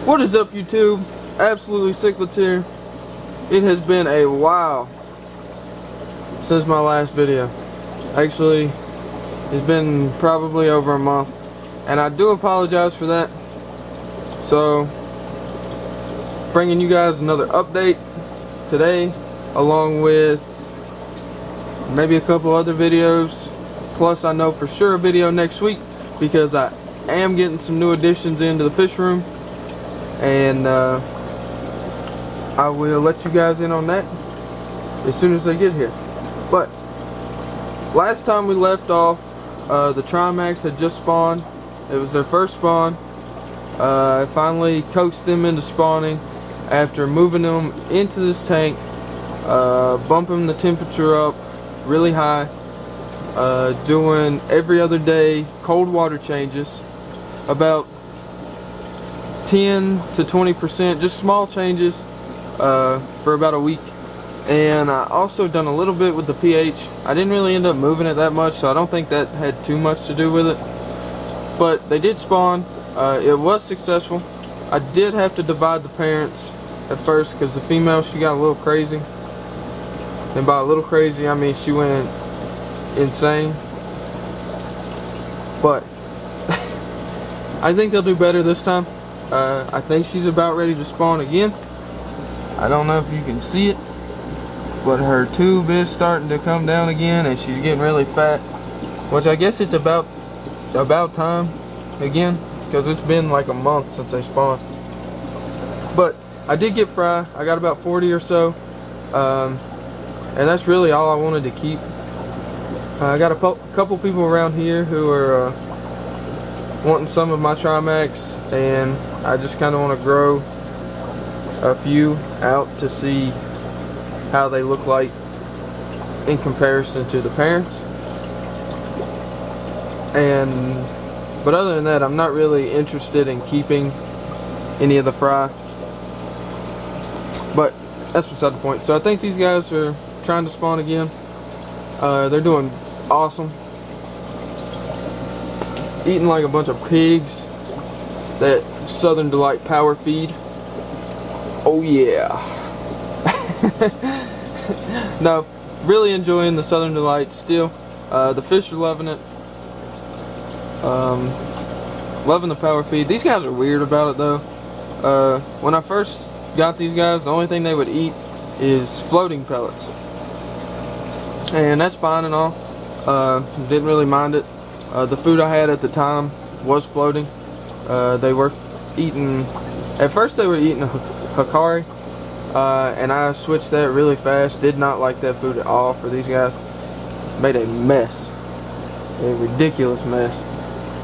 What is up, YouTube? Absolutely Cichlids here. It has been a while since my last video. Actually, it's been probably over a month, and I do apologize for that. So, bringing you guys another update today, along with maybe a couple other videos. Plus, I know for sure a video next week, because I am getting some new additions into the fish room, and I will let you guys in on that as soon as I get here. But last time we left off, the Trimax had just spawned. It was their first spawn. I finally coaxed them into spawning after moving them into this tank, bumping the temperature up really high, doing every other day cold water changes, about 10 to 20%, just small changes for about a week. And I also done a little bit with the pH. I didn't really end up moving it that much, so I don't think that had too much to do with it. But they did spawn. It was successful. I did have to divide the parents at first because the female, she got a little crazy. And by a little crazy, I mean she went insane. But I think they'll do better this time. I think she's about ready to spawn again. I don't know if you can see it, but her tube is starting to come down again, and she's getting really fat, which I guess it's about time again, because it's been like a month since they spawned. But I did get fry. I got about 40 or so, and that's really all I wanted to keep. I got a couple people around here who are wanting some of my Trimax, and I just kind of want to grow a few out to see how they look like in comparison to the parents. But other than that, I'm not really interested in keeping any of the fry. But that's beside the point. So I think these guys are trying to spawn again. They're doing awesome. Eating like a bunch of pigs. That Southern Delight power feed. Oh yeah. No, really enjoying the Southern Delight still. The fish are loving it. Loving the power feed. These guys are weird about it though. When I first got these guys, the only thing they would eat is floating pellets. And that's fine and all. Didn't really mind it. The food I had at the time was floating. They were eating, at first they were eating Hikari, and I switched that really fast. Did not like that food at all for these guys. Made a mess, a ridiculous mess.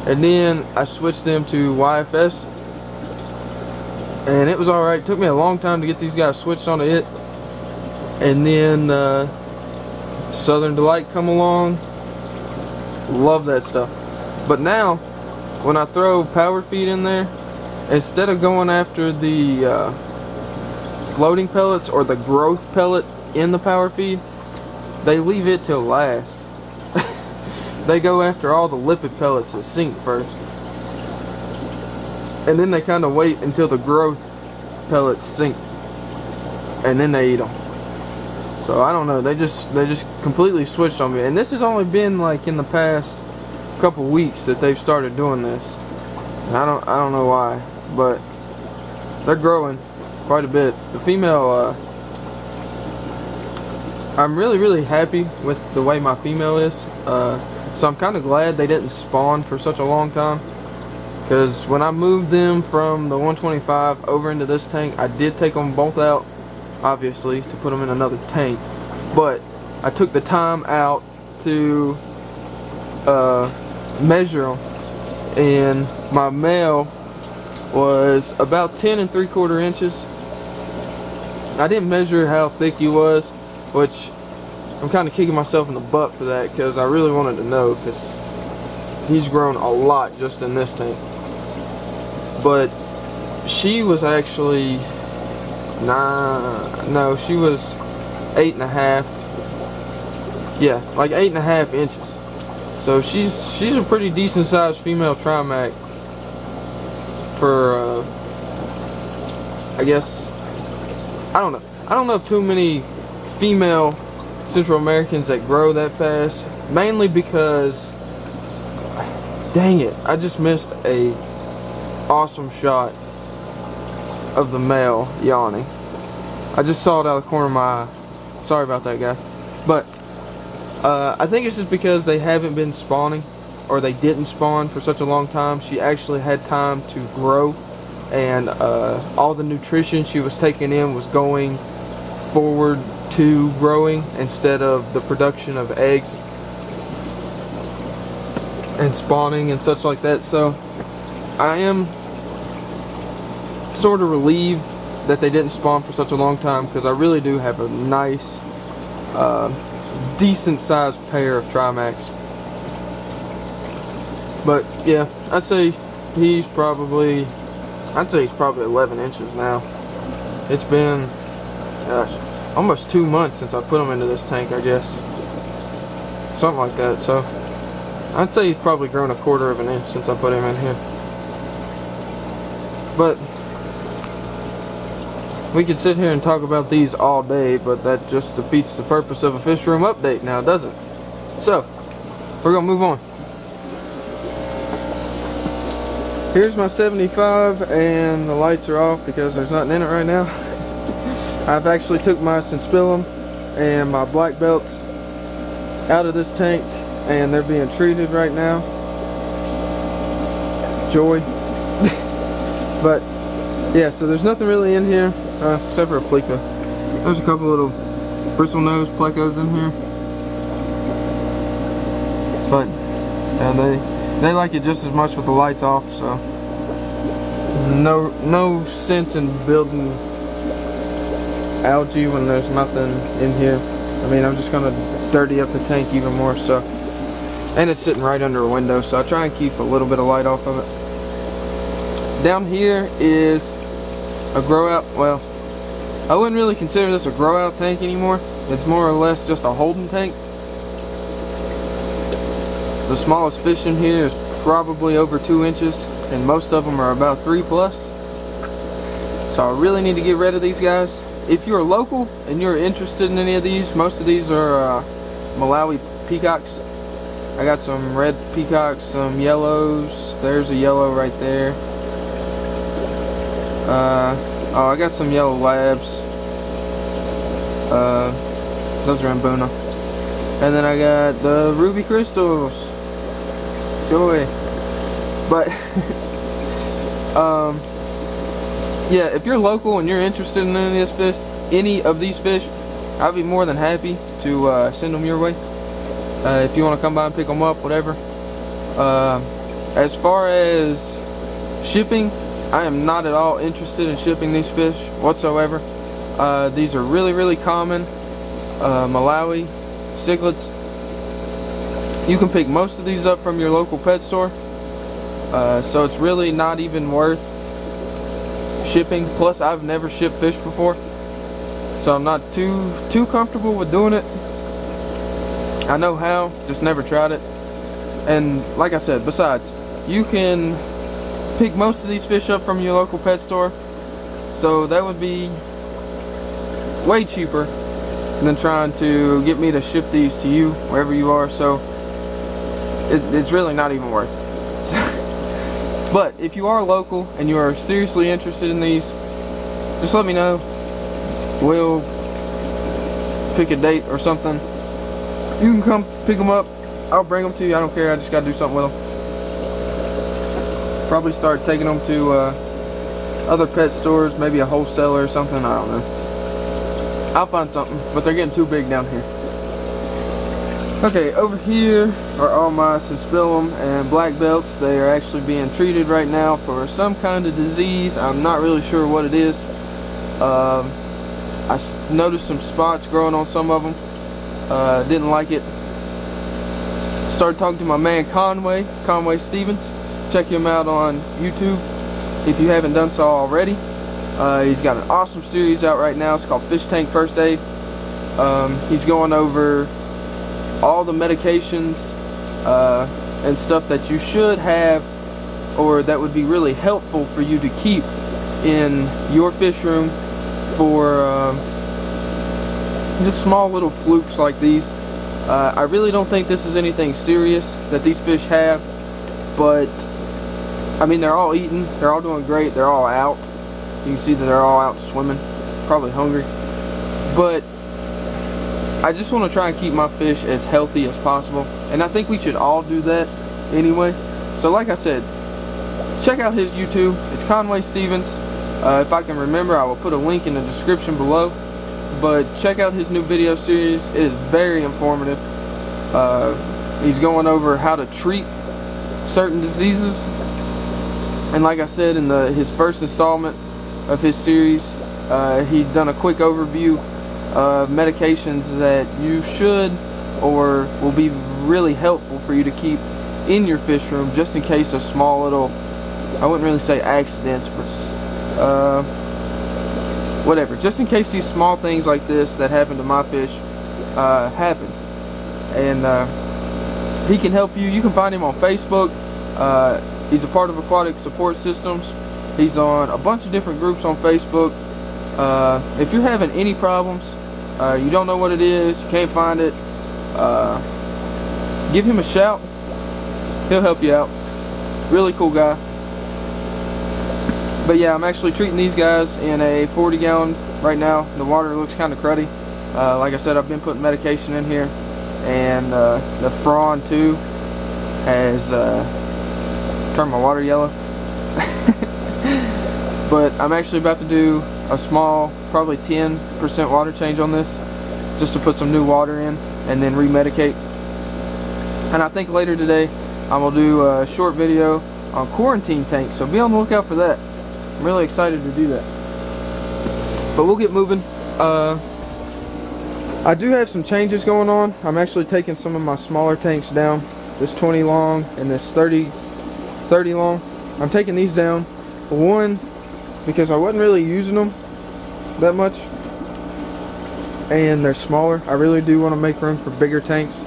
And then I switched them to YFS, and it was alright. Took me a long time to get these guys switched onto it. And then Southern Delight come along. Love that stuff. But now when I throw power feed in there, instead of going after the floating pellets or the growth pellet in the power feed, they leave it till last. They go after all the lipid pellets that sink first, and then they kind of wait until the growth pellets sink, and then they eat them. So I don't know, they just completely switched on me. And this has only been like in the past couple weeks that they've started doing this. And I don't know why, but they're growing quite a bit. The female, I'm really happy with the way my female is. So I'm kind of glad they didn't spawn for such a long time, because when I moved them from the 125 over into this tank, I did take them both out, obviously, to put them in another tank. But I took the time out to measure them, and my male was about 10 3/4 inches. I didn't measure how thick he was, which I'm kind of kicking myself in the butt for that, because I really wanted to know, because he's grown a lot just in this tank. But she was actually she was 8.5. Yeah, like 8.5 inches. So she's a pretty decent sized female Trimac for I guess, I don't know. I don't know of too many female Central Americans that grow that fast. Mainly because, dang it, I just missed a awesome shot of the male yawning. I just saw it out of the corner of my eye. Sorry about that, guys. But I think it's just because they haven't been spawning, or they didn't spawn for such a long time. She actually had time to grow, and all the nutrition she was taking in was going forward to growing instead of the production of eggs and spawning and such like that. So I am sort of relieved that they didn't spawn for such a long time, because I really do have a nice decent sized pair of Trimax. But yeah, I'd say he's probably 11 inches now. It's been, gosh, almost 2 months since I put him into this tank, I guess. Something like that. So I'd say he's probably grown 1/4 of an inch since I put him in here. But we could sit here and talk about these all day, but that just defeats the purpose of a fish room update now, doesn't it? So we're gonna move on. Here's my 75, and the lights are off because there's nothing in it right now. I've actually took my Synspillum and my black belts out of this tank, and they're being treated right now. Joy. But yeah, so there's nothing really in here except for a plica. There's a couple little bristle nose plecos in here, but they like it just as much with the lights off. So no sense in building algae when there's nothing in here. I mean, I'm just gonna dirty up the tank even more. So, and it's sitting right under a window, so I try and keep a little bit of light off of it. Down here is a grow out. Well, I wouldn't really consider this a grow out tank anymore. It's more or less just a holding tank. The smallest fish in here is probably over 2 inches, and most of them are about 3+. So I really need to get rid of these guys. If you're local and you're interested in any of these, most of these are Malawi peacocks. I got some red peacocks, some yellows. There's a yellow right there. Oh, I got some yellow labs. Those are Mbuna. And then I got the ruby crystals. Joy. But yeah, if you're local and you're interested in any of these fish, I'd be more than happy to send them your way. If you want to come by and pick them up, whatever. As far as shipping, I am not at all interested in shipping these fish whatsoever. These are really common Malawi cichlids. You can pick most of these up from your local pet store, so it's really not even worth shipping. Plus, I've never shipped fish before, so I'm not too comfortable with doing it. I know how, just never tried it. And like I said, besides, you can pick most of these fish up from your local pet store, so that would be way cheaper than trying to get me to ship these to you wherever you are. So it's really not even worth it. But if you are local and you are seriously interested in these, just let me know. We'll pick a date or something. You can come pick them up. I'll bring them to you. I don't care. I just gotta do something with them. Probably start taking them to other pet stores, maybe a wholesaler or something. I don't know. I'll find something, but they're getting too big down here. Okay, over here are all my Synspillum and black belts. They are actually being treated right now for some kind of disease. I'm not really sure what it is. I noticed some spots growing on some of them. Didn't like it. Started talking to my man Conway Stevens. Check him out on YouTube if you haven't done so already. He's got an awesome series out right now. It's called Fish Tank First Aid. He's going over all the medications and stuff that you should have, or that would be really helpful for you to keep in your fish room for just small little flukes like these. I really don't think this is anything serious that these fish have, but I mean, they're all eating, they're all doing great, they're all out. You can see that they're all out swimming, probably hungry. But I just want to try and keep my fish as healthy as possible, and I think we should all do that anyway. So like I said, check out his YouTube. It's Conway Stevens. If I can remember, I will put a link in the description below. But check out his new video series. It is very informative. He's going over how to treat certain diseases. And like I said in his first installment of his series, he's done a quick overview of medications that you should or will be really helpful for you to keep in your fish room, just in case of small little, I wouldn't really say accidents, but whatever, just in case these small things like this that happen to my fish happen. And he can help you. You can find him on Facebook. He's a part of Aquatic Support Systems. He's on a bunch of different groups on Facebook. If you're having any problems, you don't know what it is, you can't find it, give him a shout. He'll help you out. Really cool guy. But yeah, I'm actually treating these guys in a 40 gallon right now. The water looks kind of cruddy. Like I said, I've been putting medication in here, and the prawn too has turned my water yellow. But I'm actually about to do a small, probably 10% water change on this, just to put some new water in and then remedicate. And I think later today I'm gonna do a short video on quarantine tanks, so be on the lookout for that. I'm really excited to do that. But we'll get moving. I do have some changes going on. I'm actually taking some of my smaller tanks down. This 20 long and this 30 long. I'm taking these down. One, because I wasn't really using them that much, and they're smaller. I really do want to make room for bigger tanks,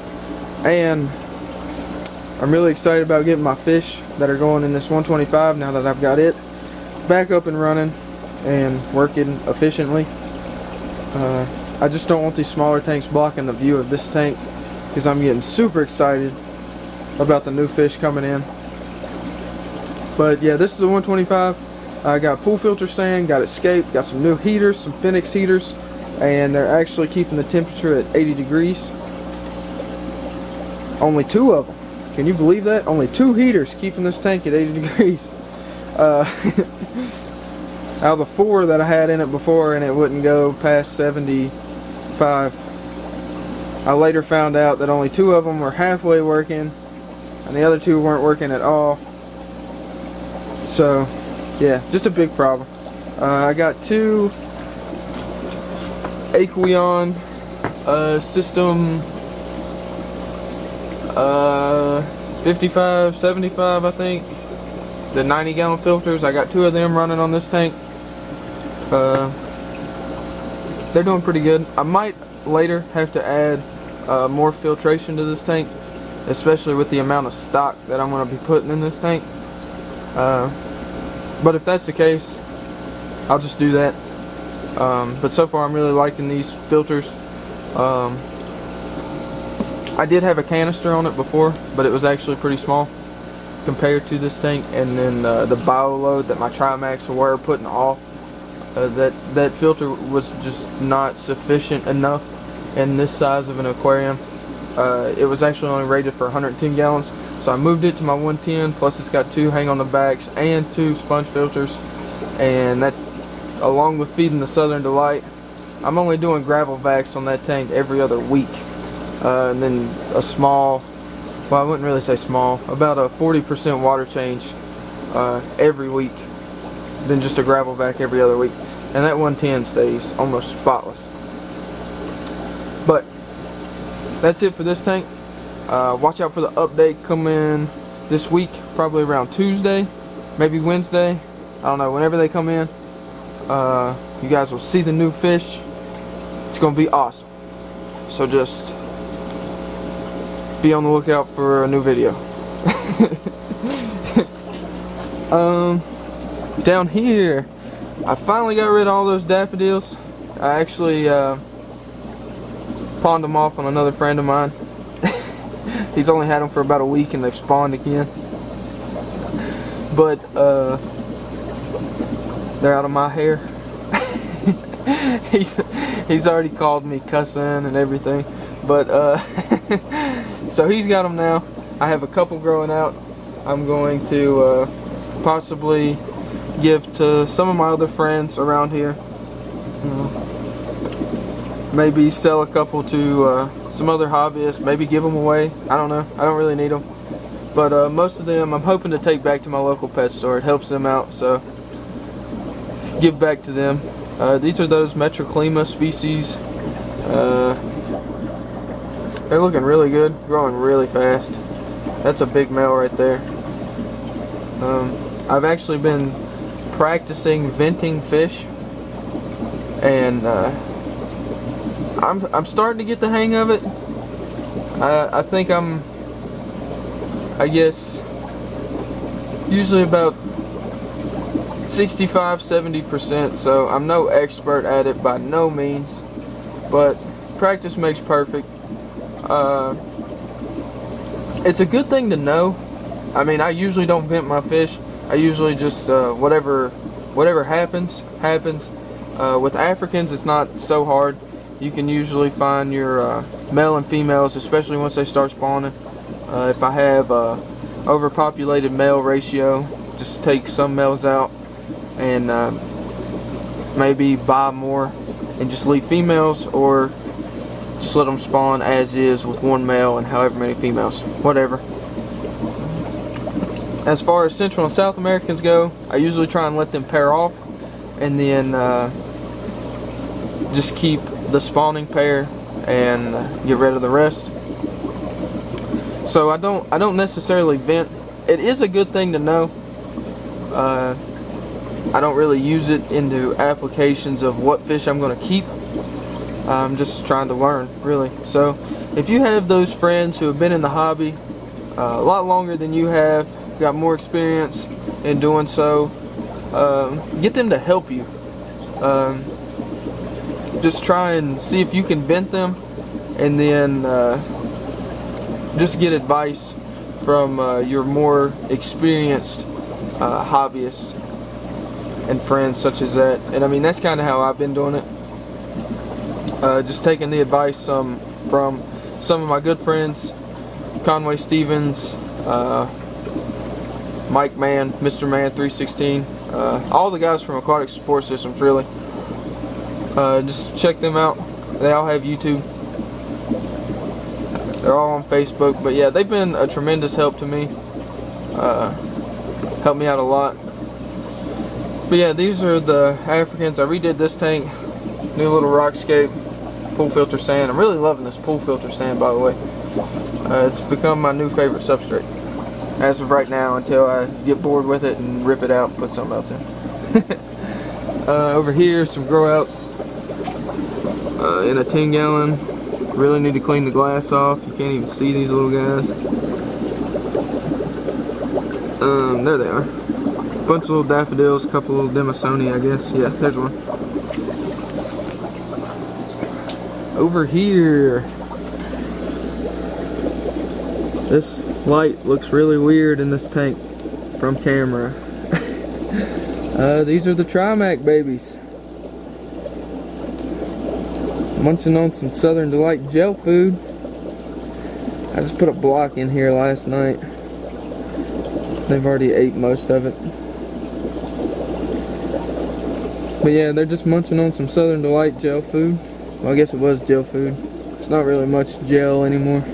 and I'm really excited about getting my fish that are going in this 125 now that I've got it back up and running and working efficiently. I just don't want these smaller tanks blocking the view of this tank, because I'm getting super excited about the new fish coming in. But yeah, this is a 125. I got pool filter sand, got escape, got some new heaters, some Phoenix heaters, and they're actually keeping the temperature at 80 degrees. Only 2 of them. Can you believe that? Only 2 heaters keeping this tank at 80 degrees. Out of the 4 that I had in it before, and it wouldn't go past 75. I later found out that only 2 of them were halfway working, and the other 2 weren't working at all. So yeah, just a big problem. I got 2 Aqueon system 55, 75, I think. The 90 gallon filters. I got 2 of them running on this tank. They're doing pretty good. I might later have to add more filtration to this tank, especially with the amount of stock that I'm going to be putting in this tank. But if that's the case, I'll just do that. But so far I'm really liking these filters. I did have a canister on it before, but it was actually pretty small compared to this tank. And then the bio-load that my Trimax were putting off, that filter was just not sufficient enough in this size of an aquarium. It was actually only rated for 110 gallons. So I moved it to my 110, plus it's got 2 hang on the backs and 2 sponge filters. And that, along with feeding the Southern Delight, I'm only doing gravel vacs on that tank every other week. And then a small, well, I wouldn't really say small, about a 40% water change every week. Then just a gravel vac every other week. And that 110 stays almost spotless. But that's it for this tank. Watch out for the update coming this week, probably around Tuesday, maybe Wednesday. I don't know, whenever they come in. You guys will see the new fish. It's going to be awesome. So just be on the lookout for a new video. Down here, I finally got rid of all those daffodils. I actually pawned them off on another friend of mine. He's only had them for about a week and they've spawned again. But they're out of my hair. he's already called me cussing and everything. But so he's got them now. I have a couple growing out. I'm going to possibly give to some of my other friends around here. Maybe sell a couple to some other hobbyists. Maybe give them away. I don't know. I don't really need them. But most of them I'm hoping to take back to my local pet store. It helps them out, so give back to them. These are those Metroclima species. They're looking really good, growing really fast. That's a big male right there. I've actually been practicing venting fish, and I'm starting to get the hang of it. I think I guess usually about 65–70%, so I'm no expert at it by no means, but practice makes perfect. It's a good thing to know. I mean, I usually don't vent my fish. I usually just whatever happens. With Africans, it's not so hard. You can usually find your male and females, especially once they start spawning. If I have overpopulated male ratio, just take some males out and maybe buy more and just leave females, or just let them spawn as is with one male and however many females, whatever. As far as Central and South Americans go, I usually try and let them pair off and then just keep the spawning pair and get rid of the rest. So I don't necessarily vent. It is a good thing to know. I don't really use it into applications of what fish I'm going to keep. I'm just trying to learn, really. So if you have those friends who have been in the hobby a lot longer than you have, got more experience in doing so, get them to help you. Just try and see if you can vent them, and then just get advice from your more experienced hobbyists and friends such as that. And I mean, that's kind of how I've been doing it. Just taking the advice from some of my good friends, Conway Stevens, Mike Mann, Mr. Man 316, all the guys from Aquatic Support Systems, really. Just check them out. They all have YouTube. They're all on Facebook. But yeah, they've been a tremendous help to me. Helped me out a lot. But yeah, these are the Africans. I redid this tank. New little rockscape, pool filter sand. I'm really loving this pool filter sand, by the way. It's become my new favorite substrate as of right now, until I get bored with it and rip it out and put something else in. Over here, some grow outs in a 10-gallon. Really need to clean the glass off. You can't even see these little guys. There they are. Bunch of little daffodils, a couple little Demisoni, I guess. Yeah, there's one. Over here, this light looks really weird in this tank from camera. These are the Trimac babies. Munching on some Southern Delight gel food. I just put a block in here last night. They've already ate most of it. But yeah, they're just munching on some Southern Delight gel food. Well, I guess it was gel food. It's not really much gel anymore.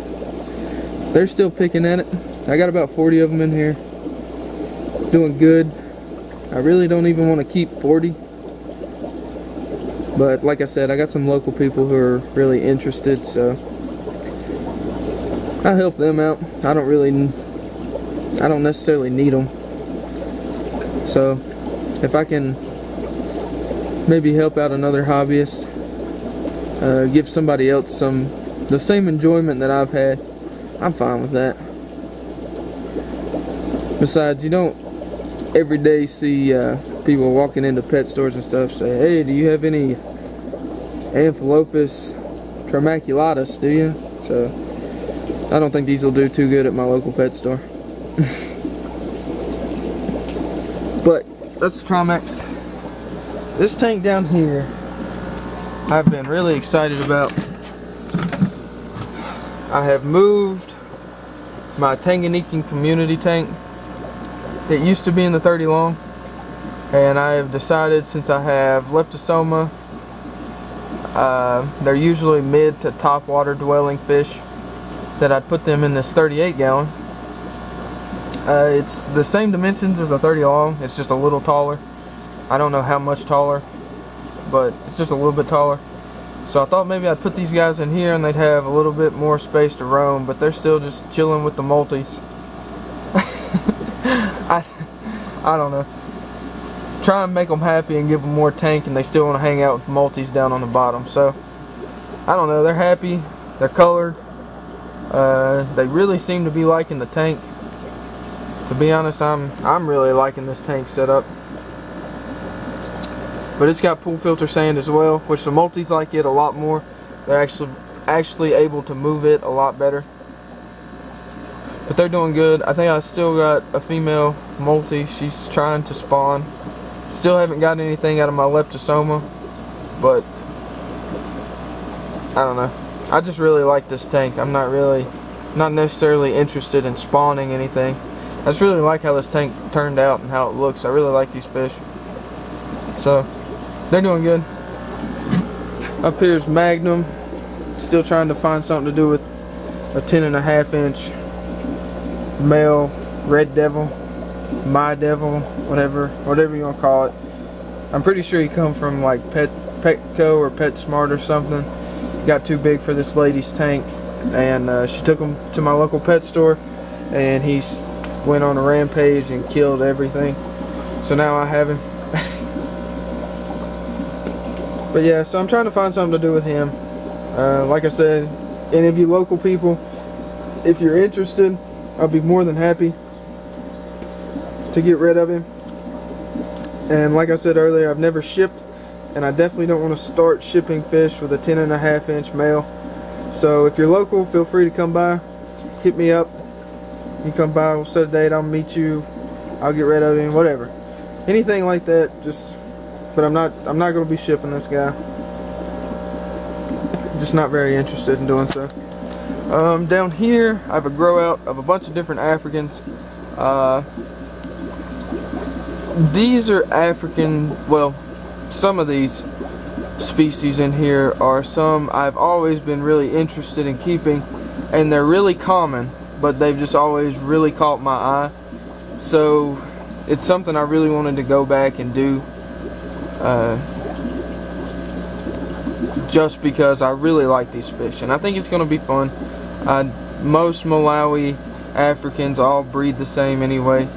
They're still picking at it. I got about 40 of them in here. Doing good. I really don't even want to keep 40. But like I said, I got some local people who are really interested, so I'll help them out. I don't necessarily need them. So if I can maybe help out another hobbyist, give somebody else the same enjoyment that I've had, I'm fine with that. Besides, you don't every day see people walking into pet stores and stuff say, hey, do you have any Amphilophus trimaculatus, do you? So I don't think these will do too good at my local pet store. But that's the Trimax. This tank down here I've been really excited about. I have moved my Tanganyikan community tank. It used to be in the 30 long, and I have decided, since I have leptosoma, they're usually mid to top water dwelling fish, that I'd put them in this 38 gallon. It's the same dimensions as the 30 long, it's just a little taller. I don't know how much taller, but it's just a little bit taller. So I thought maybe I'd put these guys in here and they'd have a little bit more space to roam, but they're still just chilling with the multis. I don't know. Try and make them happy and give them more tank, and they still want to hang out with multis down on the bottom. So I don't know, they're happy, they're colored, they really seem to be liking the tank. To be honest, I'm really liking this tank setup. But it's got pool filter sand as well, which the multis like it a lot more. They're actually able to move it a lot better. But they're doing good. I think I still got a female multi. She's trying to spawn. Still haven't got anything out of my leptosoma, but I don't know. I just really like this tank. I'm not necessarily interested in spawning anything. I just really like how this tank turned out and how it looks. I really like these fish. So they're doing good. Up here's Magnum. Still trying to find something to do with a 10.5 inch male red devil, my devil, whatever you want to call it. I'm pretty sure he come from like Petco or PetSmart or something. Got too big for this lady's tank, and she took him to my local pet store, and he went on a rampage and killed everything. So now I have him. But yeah, so I'm trying to find something to do with him. Like I said, any of you local people, if you're interested, I'll be more than happy to get rid of him. And like I said earlier, I've never shipped, and I definitely don't want to start shipping fish with a 10.5 inch male. So if you're local, feel free to come by, hit me up. You come by, we'll set a date, I'll meet you, I'll get rid of him, whatever. Anything like that, but I'm not going to be shipping this guy. Just not very interested in doing so. Down here I have a grow out of a bunch of different Africans. These are African, well, some of these species in here are some I've always been really interested in keeping, and they're really common, but they've just always really caught my eye. So it's something I really wanted to go back and do, just because I really like these fish, and I think it's going to be fun. Most Malawi Africans all breed the same anyway,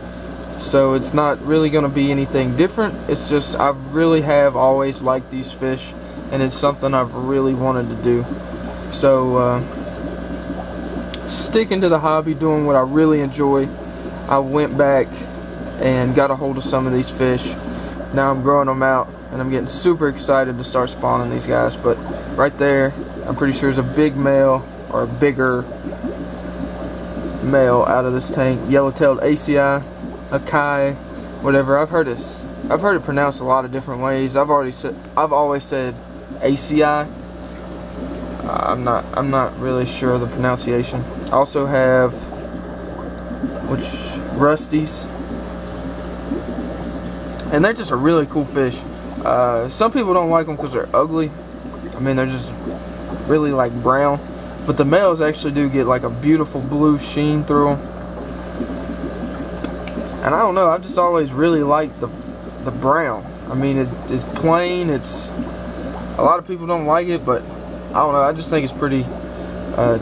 so it's not really going to be anything different. It's just I really have always liked these fish, and it's something I've really wanted to do. So sticking to the hobby, doing what I really enjoy, I went back and got a hold of some of these fish. Now I'm growing them out, and I'm getting super excited to start spawning these guys. But right there, I'm pretty sure is a big male, or a bigger male out of this tank. Yellow-tailed ACI, Akai, whatever. I've heard it pronounced a lot of different ways. I've always said ACI. I'm not really sure of the pronunciation. I also have Rusties, and they're just a really cool fish. Some people don't like them because they're ugly. I mean, they're just really like brown, but the males actually do get like a beautiful blue sheen through them. And I don't know, I've just always really liked the brown. I mean, it's plain. It's, a lot of people don't like it, but I don't know, I just think it's pretty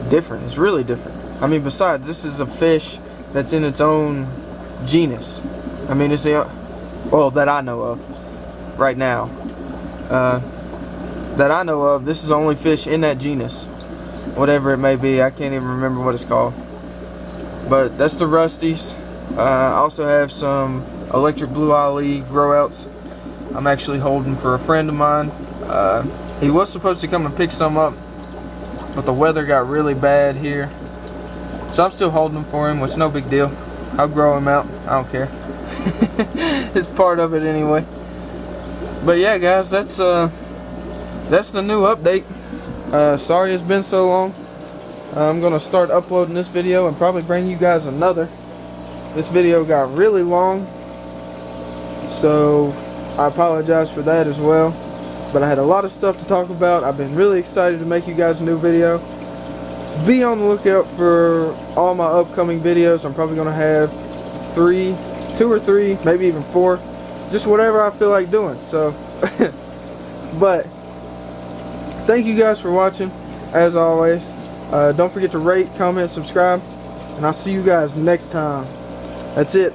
different. It's really different. I mean, besides, this is a fish that's in its own genus. I mean, it's well, that I know of right now. That I know of, this is the only fish in that genus. Whatever it may be, I can't even remember what it's called. But that's the Rusties. I also have some electric blue Ali grow outs I'm actually holding for a friend of mine. He was supposed to come and pick some up, but the weather got really bad here. So I'm still holding them for him, which is no big deal. I'll grow him out. I don't care. It's part of it anyway. But yeah, guys, that's the new update. Sorry it's been so long. I'm gonna start uploading this video and probably bring you guys another. This video got really long, so I apologize for that as well. But I had a lot of stuff to talk about. I've been really excited to make you guys a new video. Be on the lookout for all my upcoming videos. I'm probably gonna have 2 or 3, maybe even 4, just whatever I feel like doing. So but thank you guys for watching, as always. Don't forget to rate, comment, subscribe, and I'll see you guys next time. That's it.